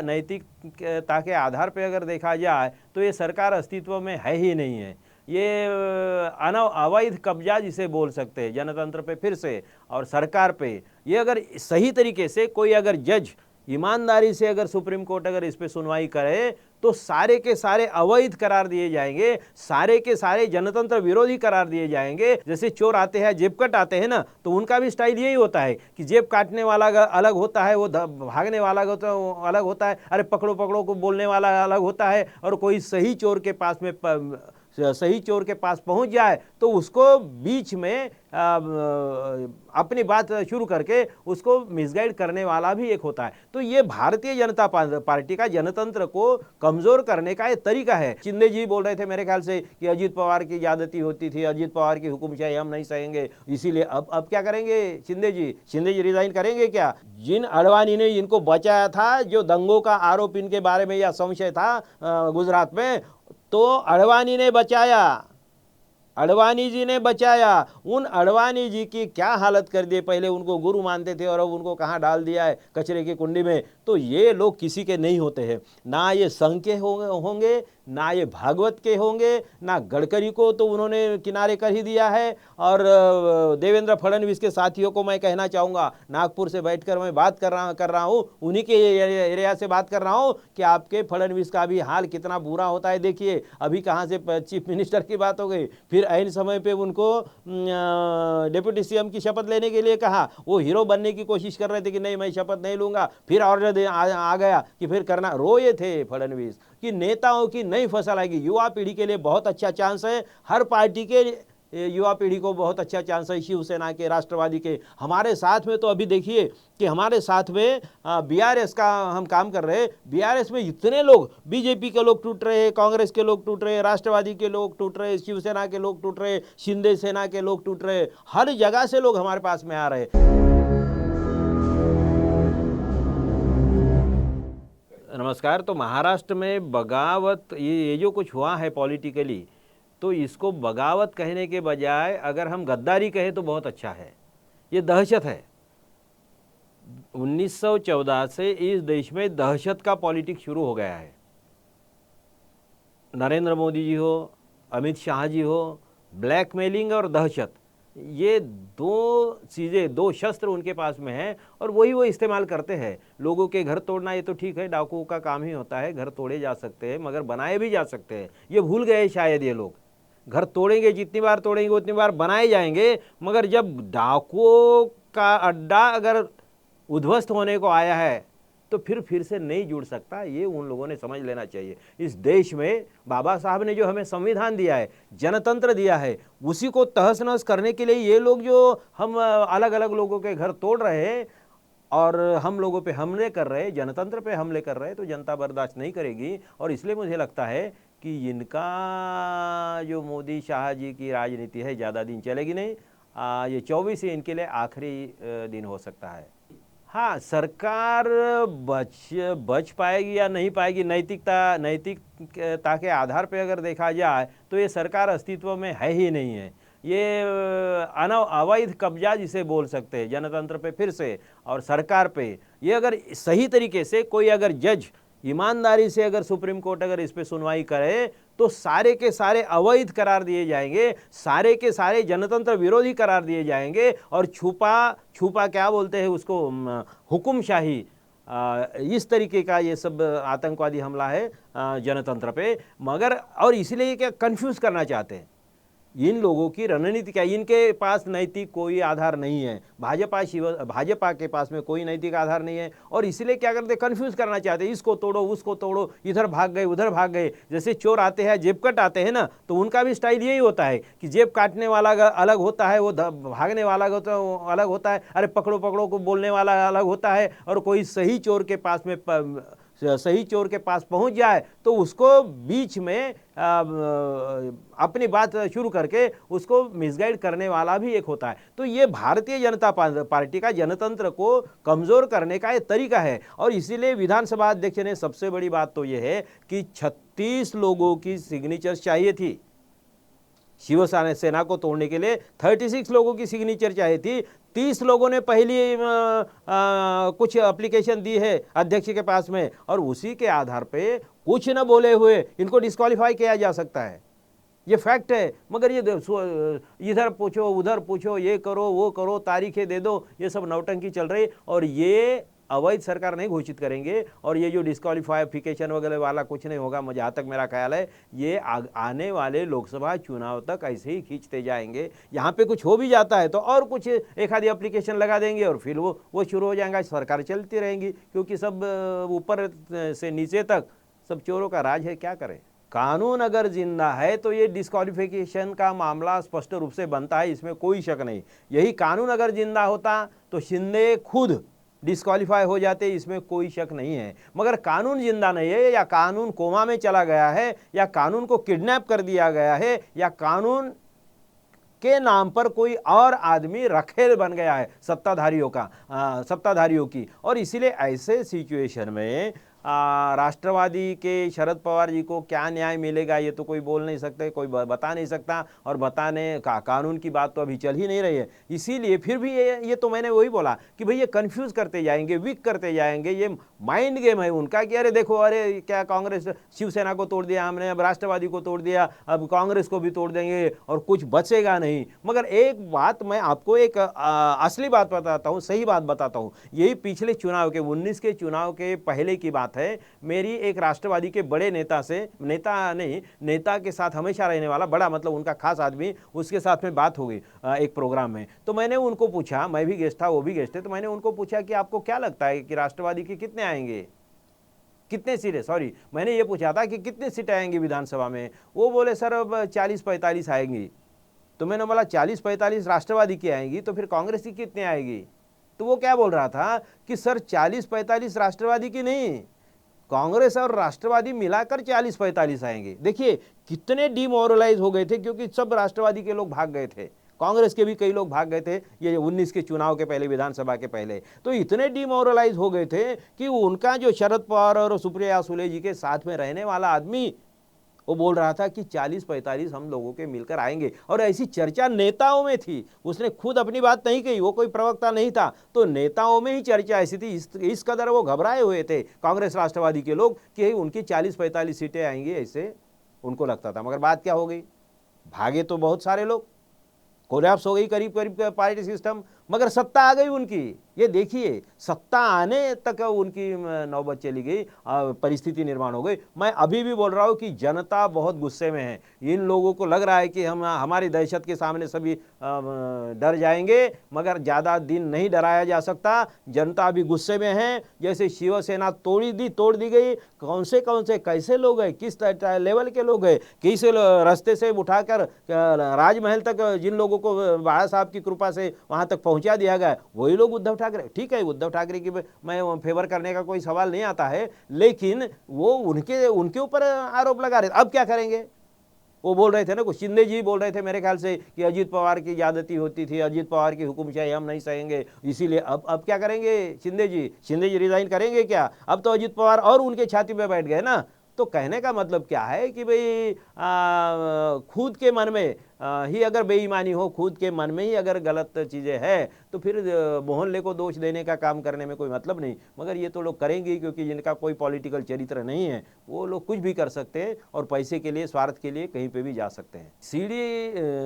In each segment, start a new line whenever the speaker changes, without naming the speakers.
नैतिकता के आधार पे अगर देखा जाए तो ये सरकार अस्तित्व में है ही नहीं है। ये अवैध कब्जा जिसे बोल सकते हैं जनतंत्र पे फिर से और सरकार पे। ये अगर सही तरीके से कोई अगर जज ईमानदारी से अगर सुप्रीम कोर्ट अगर इस पे सुनवाई करे तो सारे के सारे अवैध करार दिए जाएंगे, सारे के सारे जनतंत्र विरोधी करार दिए जाएंगे। जैसे चोर आते हैं जेब कट आते हैं ना, तो उनका भी स्टाइल यही होता है कि जेब काटने वाला अलग होता है, वो भागने वाला अलग होता है, अरे पकड़ो पकड़ो को बोलने वाला अलग होता है। और कोई सही चोर के पास पहुंच जाए तो उसको बीच में अपनी बात शुरू करके उसको मिसगाइड करने वाला भी एक होता है। तो ये भारतीय जनता पार्टी का जनतंत्र को कमजोर करने का एक तरीका है। शिंदे जी बोल रहे थे मेरे ख्याल से कि अजीत पवार की ज्यादती होती थी, अजीत पवार की हुकुमशाही हम नहीं सहेंगे, इसीलिए अब क्या करेंगे शिंदे जी रिजाइन करेंगे क्या? जिन अडवाणी ने इनको बचाया था, जो दंगों का आरोप इनके बारे में या संशय था गुजरात में, तो अडवाणी ने बचाया, अडवाणी जी ने बचाया। उन अडवाणी जी की क्या हालत कर दी, पहले उनको गुरु मानते थे और अब उनको कहाँ डाल दिया है, कचरे की कुंडी में। तो ये लोग किसी के नहीं होते हैं, ना ये संघ के होंगे, ना ये भागवत के होंगे, ना गडकरी को तो उन्होंने किनारे कर ही दिया है। और देवेंद्र फडणवीस के साथियों को मैं कहना चाहूँगा, नागपुर से बैठकर मैं बात कर रहा हूँ, उन्हीं के एरिया से बात कर रहा हूँ कि आपके फडणवीस का भी हाल कितना बुरा होता है। देखिए अभी कहाँ से चीफ मिनिस्टर की बात हो गई, फिर ऐन समय पे उनको डिप्टी सीएम की शपथ लेने के लिए कहा, वो हीरो बनने की कोशिश कर रहे थे कि नहीं मैं शपथ नहीं लूंगा, फिर ऑर्डर आ गया कि फिर करना। रोए थे फडणवीस कि नेताओं की नई फसल आएगी। युवा पीढ़ी के लिए बहुत अच्छा चांस है, हर पार्टी के युवा पीढ़ी को बहुत अच्छा चांस है, शिवसेना के, राष्ट्रवादी के। हमारे साथ में तो अभी देखिए कि हमारे साथ में बीआरएस का हम काम कर रहे हैं, बीआरएस में इतने लोग, बीजेपी के लोग टूट रहे, कांग्रेस के लोग टूट रहे, राष्ट्रवादी के लोग टूट रहे, शिवसेना के लोग टूट रहे, शिंदे सेना के लोग टूट रहे, हर जगह से लोग हमारे पास में आ रहे। नमस्कार। तो महाराष्ट्र में बगावत, ये जो कुछ हुआ है पॉलिटिकली, तो इसको बगावत कहने के बजाय अगर हम गद्दारी कहें तो बहुत अच्छा है। ये दहशत है। 1914 से इस देश में दहशत का पॉलिटिक्स शुरू हो गया है। नरेंद्र मोदी जी हो, अमित शाह जी हो, ब्लैकमेलिंग और दहशत, ये दो चीज़ें, दो शस्त्र उनके पास में हैं और वही वो इस्तेमाल करते हैं। लोगों के घर तोड़ना ये तो ठीक है, डाकुओं का काम ही होता है, घर तोड़े जा सकते हैं मगर बनाए भी जा सकते हैं। ये भूल गए शायद ये लोग। घर तोड़ेंगे, जितनी बार तोड़ेंगे उतनी बार बनाए जाएंगे, मगर जब डाकुओं का अड्डा अगर उद्ध्वस्त होने को आया है तो फिर से नहीं जुड़ सकता। ये उन लोगों ने समझ लेना चाहिए। इस देश में बाबा साहब ने जो हमें संविधान दिया है, जनतंत्र दिया है, उसी को तहस नहस करने के लिए ये लोग जो हम अलग अलग लोगों के घर तोड़ रहे हैं और हम लोगों पे हमले कर रहे हैं, जनतंत्र पे हमले कर रहे हैं, तो जनता बर्दाश्त नहीं करेगी। और इसलिए मुझे लगता है कि इनका जो मोदी शाह जी की राजनीति है ज़्यादा दिन चलेगी नहीं। ये 24 ही इनके लिए आखिरी दिन हो सकता है। हाँ, सरकार बच पाएगी या नहीं पाएगी, नैतिकता के आधार पे अगर देखा जाए तो ये सरकार अस्तित्व में है ही नहीं है। ये अवैध कब्जा जिसे बोल सकते हैं जनतंत्र पे फिर से और सरकार पे। ये अगर सही तरीके से कोई अगर जज ईमानदारी से अगर सुप्रीम कोर्ट अगर इस पे सुनवाई करे तो सारे के सारे अवैध करार दिए जाएंगे, सारे के सारे जनतंत्र विरोधी करार दिए जाएंगे। और छुपा क्या बोलते हैं उसको, हुकुमशाही, इस तरीके का ये सब आतंकवादी हमला है जनतंत्र पे। मगर और इसलिए क्या कंफ्यूज करना चाहते हैं इन लोगों की रणनीति क्या? इनके पास नैतिक कोई आधार नहीं है, भाजपा के पास में कोई नैतिक आधार नहीं है और इसलिए क्या करते, कंफ्यूज करना चाहते हैं, इसको तोड़ो उसको तोड़ो, इधर भाग गए उधर भाग गए। जैसे चोर आते हैं जेब कट आते हैं ना, तो उनका भी स्टाइल यही होता है कि जेब काटने वाला अलग होता है, वो भागने वाला अलग होता है, अरे पकड़ो पकड़ो को बोलने वाला अलग होता है। और कोई सही चोर के पास पहुंच जाए तो उसको बीच में अपनी बात शुरू करके उसको मिसगाइड करने वाला भी एक होता है। तो ये भारतीय जनता पार्टी का जनतंत्र को कमजोर करने का एक तरीका है। और इसीलिए विधानसभा अध्यक्ष ने, सबसे बड़ी बात तो ये है कि 36 लोगों की सिग्नेचर्स चाहिए थी। शिवसेना सेना को तोड़ने के लिए 36 लोगों की सिग्नेचर चाहिए थी। 30 लोगों ने पहली कुछ एप्लीकेशन दी है अध्यक्ष के पास में, और उसी के आधार पे कुछ न बोले हुए इनको डिस्क्वालीफाई किया जा सकता है। ये फैक्ट है। मगर ये इधर पूछो उधर पूछो, ये करो वो करो, तारीखें दे दो, ये सब नौटंकी चल रही। और ये अवैध सरकार नहीं घोषित करेंगे, और ये जो डिस्क्वालिफिकेशन वगैरह वाला कुछ नहीं होगा। जहाँ तक मेरा ख्याल है ये आने वाले लोकसभा चुनाव तक ऐसे ही खींचते जाएंगे। यहाँ पे कुछ हो भी जाता है तो और कुछ एक आधी एप्लीकेशन लगा देंगे और फिर वो शुरू हो जाएगा। सरकार चलती रहेंगी, क्योंकि सब ऊपर से नीचे तक सब चोरों का राज है। क्या करें, कानून अगर जिंदा है तो ये डिस्क्वालिफिकेशन का मामला स्पष्ट रूप से बनता है, इसमें कोई शक नहीं। यही कानून अगर जिंदा होता तो शिंदे खुद डिस्क्वालीफाई हो जाते, इसमें कोई शक नहीं है। मगर कानून जिंदा नहीं है, या कानून कोमा में चला गया है, या कानून को किडनैप कर दिया गया है, या कानून के नाम पर कोई और आदमी रखेल बन गया है सत्ताधारियों की। और इसीलिए ऐसे सिचुएशन में राष्ट्रवादी के शरद पवार जी को क्या न्याय मिलेगा ये तो कोई बोल नहीं सकते, कोई बता नहीं सकता। और बताने का कानून की बात तो अभी चल ही नहीं रही है। इसीलिए फिर भी ये तो मैंने वही बोला कि भाई ये कंफ्यूज करते जाएंगे, वीक करते जाएंगे। ये माइंड गेम है उनका कि अरे देखो, अरे क्या कांग्रेस शिवसेना को तोड़ दिया हमने, अब राष्ट्रवादी को तोड़ दिया, अब कांग्रेस को भी तोड़ देंगे और कुछ बचेगा नहीं। मगर एक बात मैं आपको एक असली बात बताता हूँ, सही बात बताता हूँ। यही पिछले चुनाव के 19 के चुनाव के पहले की बात है। मेरी एक राष्ट्रवादी के बड़े नेता के साथ हमेशा रहने वाला, बड़ा मतलब उनका खास आदमी, उसके साथ में बात हो गई एक प्रोग्राम में। तो मैंने उनको पूछा, मैं भी गेस्ट था वो भी गेस्ट थे, तो मैंने उनको पूछा कि आपको क्या लगता है कि राष्ट्रवादी के कितने आएंगे, कितने सीटें, सॉरी मैंने ये पूछा था कि कितने सीटें आएंगी विधानसभा में। वो बोले सर अब 40-45 आएंगी। तो मैंने बोला 40-45 राष्ट्रवादी की आएंगी तो फिर कांग्रेस की कितने आएगी। तो वो क्या बोल रहा था कि सर 40-45 राष्ट्रवादी की नहीं, कांग्रेस और राष्ट्रवादी मिलाकर 40-45 आएंगे। देखिए कितने डिमोरलाइज हो गए थे, क्योंकि सब राष्ट्रवादी के लोग भाग गए थे, कांग्रेस के भी कई लोग भाग गए थे ये 19 के चुनाव के पहले, विधानसभा के पहले। तो इतने डिमोरलाइज हो गए थे कि उनका जो शरद पवार और सुप्रिया सुले जी के साथ में रहने वाला आदमी वो बोल रहा था कि 40-45 हम लोगों के मिलकर आएंगे। और ऐसी चर्चा नेताओं में थी, उसने खुद अपनी बात नहीं कही, वो कोई प्रवक्ता नहीं था, तो नेताओं में ही चर्चा ऐसी थी। इस कदर वो घबराए हुए थे कांग्रेस राष्ट्रवादी के लोग कि उनकी 40-45 सीटें आएंगी, ऐसे उनको लगता था। मगर बात क्या हो गई, भागे तो बहुत सारे लोग, कोलैप्स हो गई करीब करीब पार्टी सिस्टम, मगर सत्ता आ गई उनकी। ये देखिए सत्ता आने तक उनकी नौबत चली गई, परिस्थिति निर्माण हो गई। मैं अभी भी बोल रहा हूँ कि जनता बहुत गुस्से में है। इन लोगों को लग रहा है कि हम हमारी दहशत के सामने सभी डर जाएंगे, मगर ज़्यादा दिन नहीं डराया जा सकता। जनता अभी गुस्से में है। जैसे शिवसेना तोड़ दी गई, कौन से कैसे लोग हैं, किस लेवल के लोग हैं, किस रास्ते से उठाकर राजमहल तक जिन लोगों को बाला साहब की कृपा से वहाँ तक पहुँचा दिया गया, वही लोग उद्धव ठाकरे। ठीक है, उद्धव ठाकरे की मैं फेवर करने का कोई सवाल नहीं आता है, लेकिन वो उनके ऊपर आरोप लगा रहे। अब क्या करेंगे, वो बोल रहे थे ना, कुछ शिंदे जी बोल रहे थे मेरे ख्याल से कि अजीत पवार की ज्यादती होती थी, अजीत पवार की हुकुमशाही हम नहीं सहेंगे, इसीलिए अब क्या करेंगे शिंदे जी रिजाइन करेंगे क्या। अब तो अजीत पवार और उनके छाती पे बैठ गए ना। तो कहने का मतलब क्या है कि भाई खुद के मन में ही अगर बेईमानी हो, खुद के मन में ही अगर गलत चीज़ें हैं, तो फिर मोहल्ले को दोष देने का काम करने में कोई मतलब नहीं। मगर ये तो लोग करेंगे, क्योंकि जिनका कोई पॉलिटिकल चरित्र नहीं है वो लोग कुछ भी कर सकते हैं और पैसे के लिए, स्वार्थ के लिए कहीं पे भी जा सकते हैं।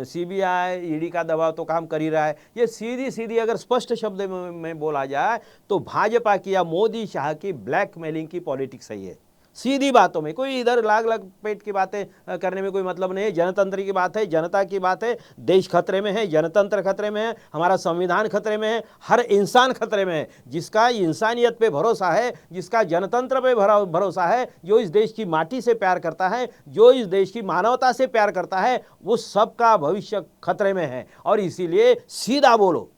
CBI ED का दबाव तो काम कर ही रहा है। ये सीधी अगर स्पष्ट शब्द में बोला जाए तो भाजपा की या मोदी शाह की ब्लैकमेलिंग की पॉलिटिक्स है ये। सीधी बातों में, कोई इधर लाग पेट की बातें करने में कोई मतलब नहीं है। जनतंत्र की बात है, जनता की बात है। देश खतरे में है, जनतंत्र खतरे में है, हमारा संविधान खतरे में है, हर इंसान खतरे में है। जिसका इंसानियत पे भरोसा है, जिसका जनतंत्र पे भरोसा है, जो इस देश की माटी से प्यार करता है, जो इस देश की मानवता से प्यार करता है, वो सबका भविष्य खतरे में है। और इसीलिए सीधा बोलो,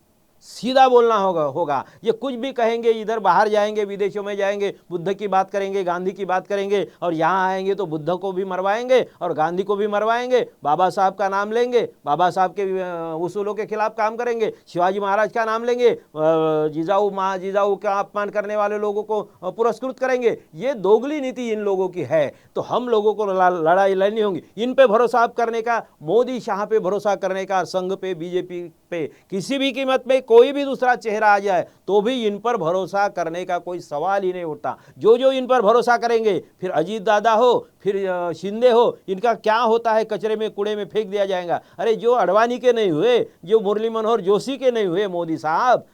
सीधा बोलना होगा। ये कुछ भी कहेंगे, इधर बाहर जाएंगे, विदेशों में जाएंगे, बुद्ध की बात करेंगे, गांधी की बात करेंगे, और यहाँ आएंगे तो बुद्ध को भी मरवाएंगे और गांधी को भी मरवाएंगे, बाबा साहब का नाम लेंगे, बाबा साहब के उसूलों के खिलाफ काम करेंगे, शिवाजी महाराज का नाम लेंगे, जिजाऊ का अपमान करने वाले लोगों को पुरस्कृत करेंगे। ये दोगली नीति इन लोगों की है। तो हम लोगों को लड़ाई लड़नी होगी। इन पे भरोसा करने का, मोदी शाह पे भरोसा करने का, संघ पे, बीजेपी पे, किसी भी कीमत पे कोई भी दूसरा चेहरा आ जाए तो भी इन पर भरोसा करने का कोई सवाल ही नहीं उठता। जो इन पर भरोसा करेंगे, फिर अजीत दादा हो, फिर शिंदे हो, इनका क्या होता है, कचरे में, कूड़े में फेंक दिया जाएगा। अरे जो अडवाणी के नहीं हुए, जो मुरली मनोहर जोशी के नहीं हुए, मोदी साहब,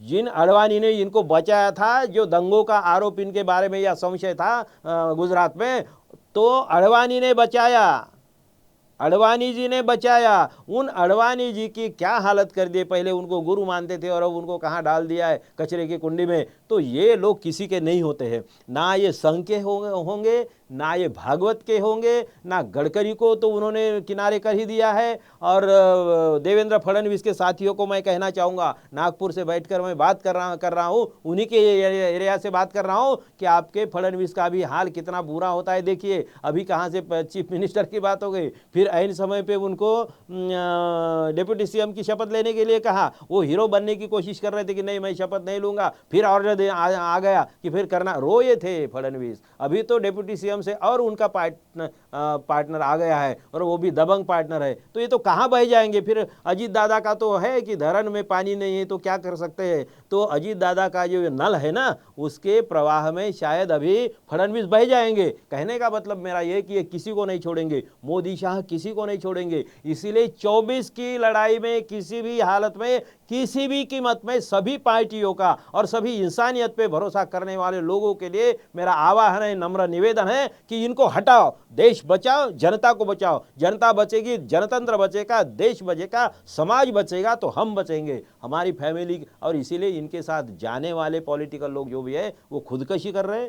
जिन अडवाणी ने इनको बचाया था, जो दंगों का आरोप इनके बारे में या संशय था गुजरात में, तो अडवाणी ने बचाया, अडवाणी जी ने बचाया। उन अडवाणी जी की क्या हालत कर दी। पहले उनको गुरु मानते थे और अब उनको कहाँ डाल दिया है, कचरे की कुंडी में। तो ये लोग किसी के नहीं होते हैं, ना ये संघ के होंगे, ना ये भागवत के होंगे, ना गडकरी को तो उन्होंने किनारे कर ही दिया है। और देवेंद्र फडणवीस के साथियों को मैं कहना चाहूँगा, नागपुर से बैठकर मैं बात कर रहा हूँ, उन्हीं के एरिया से बात कर रहा हूँ कि आपके फडणवीस का भी हाल कितना बुरा होता है। देखिए अभी कहाँ से चीफ मिनिस्टर की बात हो गई, फिर ऐन समय पे उनको डिप्टी सीएम की शपथ लेने के लिए कहा। वो हीरो बनने की कोशिश कर रहे थे कि नहीं मैं शपथ नहीं लूंगा, फिर ऑर्डर आ गया कि फिर करना। रोए थे फडणवीस। अभी तो डिप्टी सीएम से और उनका पार्टनर आ गया है, और वो भी दबंग पार्टनर है। तो ये तो कहाँ बह जाएंगे। फिर अजीत दादा का तो है कि धरन में पानी नहीं है तो क्या कर सकते हैं। तो अजीत दादा का जो नल है ना, उसके प्रवाह में शायद अभी फडणवीस बह जाएंगे। कहने का मतलब मेरा ये कि ये किसी को नहीं छोड़ेंगे, मोदी शाह किसी को नहीं छोड़ेंगे। इसीलिए 24 की लड़ाई में किसी भी हालत में, किसी भी कीमत में सभी पार्टियों का और सभी इंसानियत पे भरोसा करने वाले लोगों के लिए मेरा आह्वान है, नम्र निवेदन है कि इनको हटाओ, देश बचाओ, जनता को बचाओ। जनता बचेगी, जनतंत्र बचेगा, देश बचेगा, समाज बचेगा तो हम बचेंगे, हमारी फैमिली। और इसीलिए इनके साथ जाने वाले पॉलिटिकल लोग जो भी है वो खुदकशी कर रहे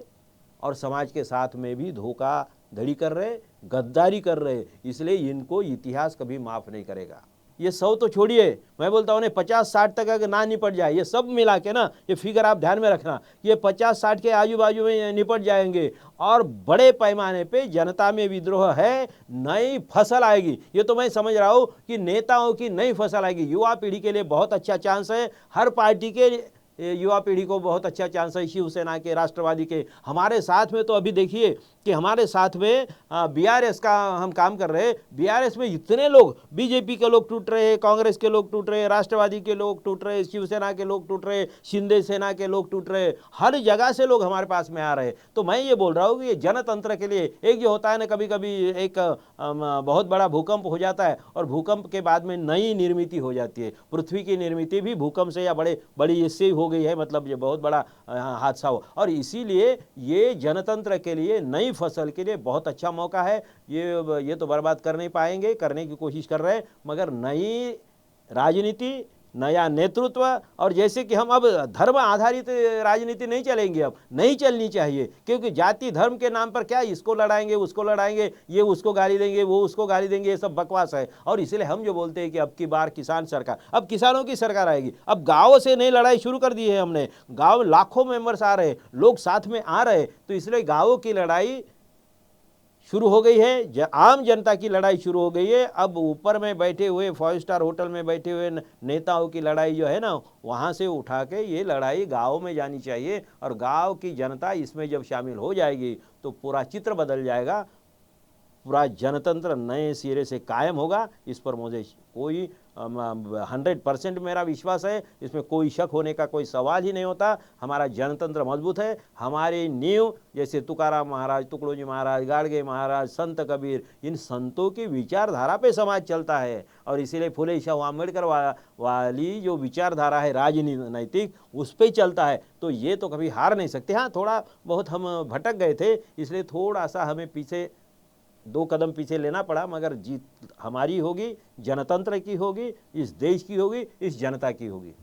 और समाज के साथ में भी धोखाधड़ी कर रहे, गद्दारी कर रहे। इसलिए इनको इतिहास कभी माफ नहीं करेगा। ये 100 तो छोड़िए, मैं बोलता हूँ 50-60 तक अगर ना निपट जाए, ये सब मिला के ना, ये फिगर आप ध्यान में रखना, ये 50-60 के आजू बाजू में निपट जाएंगे और बड़े पैमाने पे जनता में विद्रोह है, नई फसल आएगी। ये तो मैं समझ रहा हूँ कि नेताओं की नई फसल आएगी। युवा पीढ़ी के लिए बहुत अच्छा चांस है, हर पार्टी के युवा पीढ़ी को बहुत अच्छा चांस है, शिवसेना के, राष्ट्रवादी के। हमारे साथ में तो अभी देखिए कि हमारे साथ में बीआरएस का हम काम कर रहे हैं। बीआरएस में इतने लोग, बीजेपी के लोग टूट रहे, कांग्रेस के लोग टूट रहे, राष्ट्रवादी के लोग टूट रहे, शिवसेना के लोग टूट रहे, शिंदे सेना के लोग टूट रहे, हर जगह से लोग हमारे पास में आ रहे। तो मैं ये बोल रहा हूँ कि ये जनतंत्र के लिए एक जो होता है ना, कभी कभी एक बहुत बड़ा भूकंप हो जाता है और भूकंप के बाद में नई निर्मित हो जाती है। पृथ्वी की निर्मित भी भूकंप से या बड़ी इससे हो गई है, मतलब ये बहुत बड़ा हादसा हो। और इसीलिए ये जनतंत्र के लिए, नई फसल के लिए बहुत अच्छा मौका है। ये तो बर्बाद कर नहीं पाएंगे, करने की कोशिश कर रहे हैं, मगर नई राजनीति, नया नेतृत्व। और जैसे कि हम अब धर्म आधारित राजनीति नहीं चलेंगे, अब नहीं चलनी चाहिए, क्योंकि जाति धर्म के नाम पर क्या इसको लड़ाएंगे, उसको लड़ाएंगे, ये उसको गाली देंगे, वो उसको गाली देंगे, ये सब बकवास है। और इसलिए हम जो बोलते हैं कि अब की बार किसान सरकार, अब किसानों की सरकार आएगी। अब गाँव से नई लड़ाई शुरू कर दी है हमने, गाँव लाखों मेंबर्स आ रहे, लोग साथ में आ रहे, तो इसलिए गाँवों की लड़ाई शुरू हो गई है, आम जनता की लड़ाई शुरू हो गई है। अब ऊपर में बैठे हुए, 5 स्टार होटल में बैठे हुए नेताओं की लड़ाई जो है ना, वहाँ से उठा के ये लड़ाई गाँव में जानी चाहिए। और गाँव की जनता इसमें जब शामिल हो जाएगी तो पूरा चित्र बदल जाएगा, पूरा जनतंत्र नए सिरे से कायम होगा। इस पर मुझे कोई 100% मेरा विश्वास है, इसमें कोई शक होने का कोई सवाल ही नहीं होता। हमारा जनतंत्र मजबूत है। हमारी नींव, जैसे तुकाराम महाराज, तुकडोजी महाराज, गाडगे महाराज, संत कबीर, इन संतों की विचारधारा पे समाज चलता है। और इसीलिए फुले शाह अम्बेडकर वाली जो विचारधारा है राजनीतिक, उस पर चलता है। तो ये तो कभी हार नहीं सकते। हाँ, थोड़ा बहुत हम भटक गए थे, इसलिए थोड़ा सा हमें पीछे 2 कदम पीछे लेना पड़ा, मगर जीत हमारी होगी, जनतंत्र की होगी, इस देश की होगी, इस जनता की होगी।